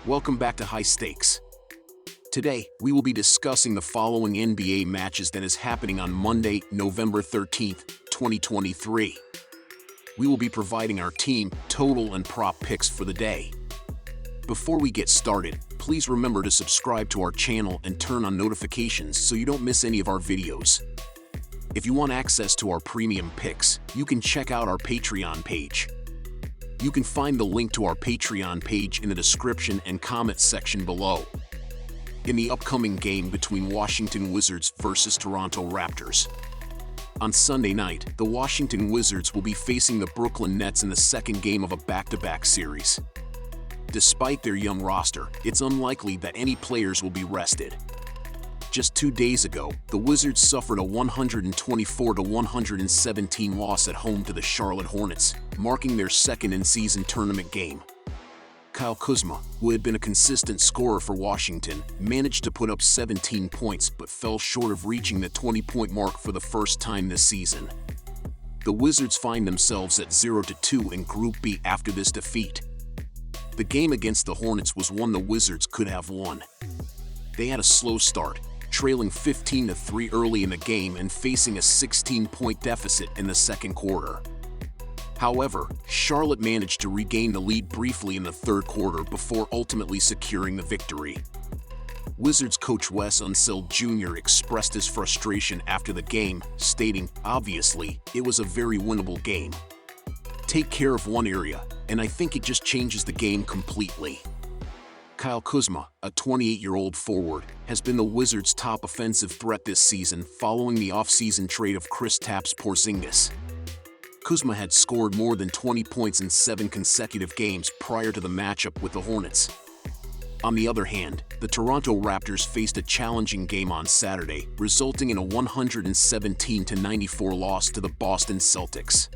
Welcome back to High Stakes. Today, we will be discussing the following NBA matches that is happening on Monday, November 13th, 2023. We will be providing our team, total, and prop picks for the day. Before we get started, please remember to subscribe to our channel and turn on notifications so you don't miss any of our videos. If you want access to our premium picks, you can check out our Patreon page. You can find the link to our Patreon page in the description and comments section below. In the upcoming game between Washington Wizards versus Toronto Raptors. On Sunday night, the Washington Wizards will be facing the Brooklyn Nets in the second game of a back-to-back series. Despite their young roster, it's unlikely that any players will be rested. Just 2 days ago, the Wizards suffered a 124-117 loss at home to the Charlotte Hornets, marking their second in-season tournament game. Kyle Kuzma, who had been a consistent scorer for Washington, managed to put up 17 points but fell short of reaching the 20-point mark for the first time this season. The Wizards find themselves at 0-2 in Group B after this defeat. The game against the Hornets was one the Wizards could have won. They had a slow start, trailing 15-3 early in the game and facing a 16-point deficit in the second quarter. However, Charlotte managed to regain the lead briefly in the third quarter before ultimately securing the victory. Wizards coach Wes Unseld Jr. expressed his frustration after the game, stating, "Obviously, it was a very winnable game. Take care of one area, and I think it just changes the game completely." Kyle Kuzma, a 28-year-old forward, has been the Wizards' top offensive threat this season following the offseason trade of Kristaps Porzingis. Kuzma had scored more than 20 points in 7 consecutive games prior to the matchup with the Hornets. On the other hand, the Toronto Raptors faced a challenging game on Saturday, resulting in a 117-94 loss to the Boston Celtics.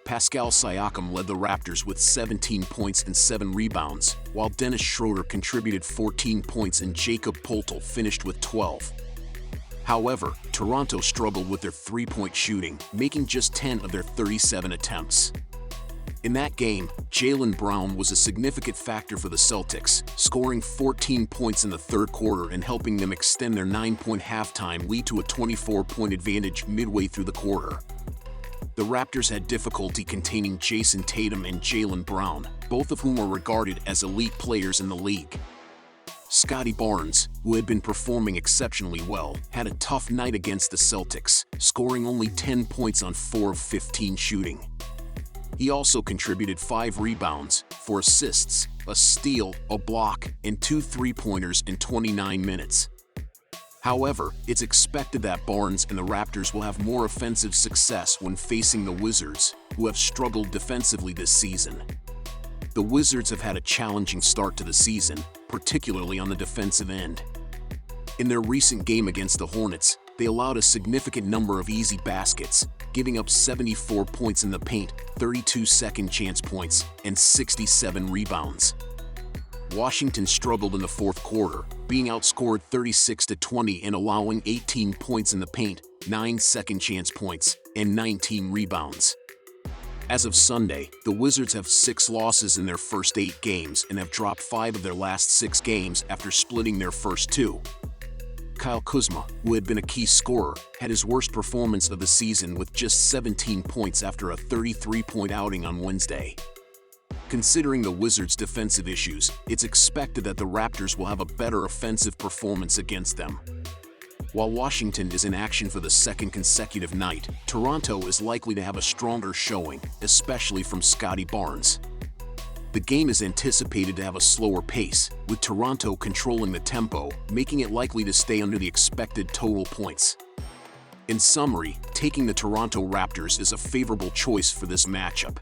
Pascal Siakam led the Raptors with 17 points and 7 rebounds, while Dennis Schroeder contributed 14 points and Jakob Poeltl finished with 12. However, Toronto struggled with their three-point shooting, making just 10 of their 37 attempts. In that game, Jaylen Brown was a significant factor for the Celtics, scoring 14 points in the third quarter and helping them extend their 9-point halftime lead to a 24-point advantage midway through the quarter. The Raptors had difficulty containing Jason Tatum and Jaylen Brown, both of whom are regarded as elite players in the league. Scottie Barnes, who had been performing exceptionally well, had a tough night against the Celtics, scoring only 10 points on 4 of 15 shooting. He also contributed 5 rebounds, 4 assists, a steal, a block, and 2 three-pointers in 29 minutes. However, it's expected that Barnes and the Raptors will have more offensive success when facing the Wizards, who have struggled defensively this season. The Wizards have had a challenging start to the season, particularly on the defensive end. In their recent game against the Hornets, they allowed a significant number of easy baskets, giving up 74 points in the paint, 32 second-chance points, and 67 rebounds. Washington struggled in the fourth quarter, being outscored 36-20 and allowing 18 points in the paint, 9 second-chance points, and 19 rebounds. As of Sunday, the Wizards have 6 losses in their first 8 games and have dropped 5 of their last 6 games after splitting their first 2. Kyle Kuzma, who had been a key scorer, had his worst performance of the season with just 17 points after a 33-point outing on Wednesday. Considering the Wizards' defensive issues, it's expected that the Raptors will have a better offensive performance against them. While Washington is in action for the second consecutive night, Toronto is likely to have a stronger showing, especially from Scottie Barnes. The game is anticipated to have a slower pace, with Toronto controlling the tempo, making it likely to stay under the expected total points. In summary, taking the Toronto Raptors is a favorable choice for this matchup.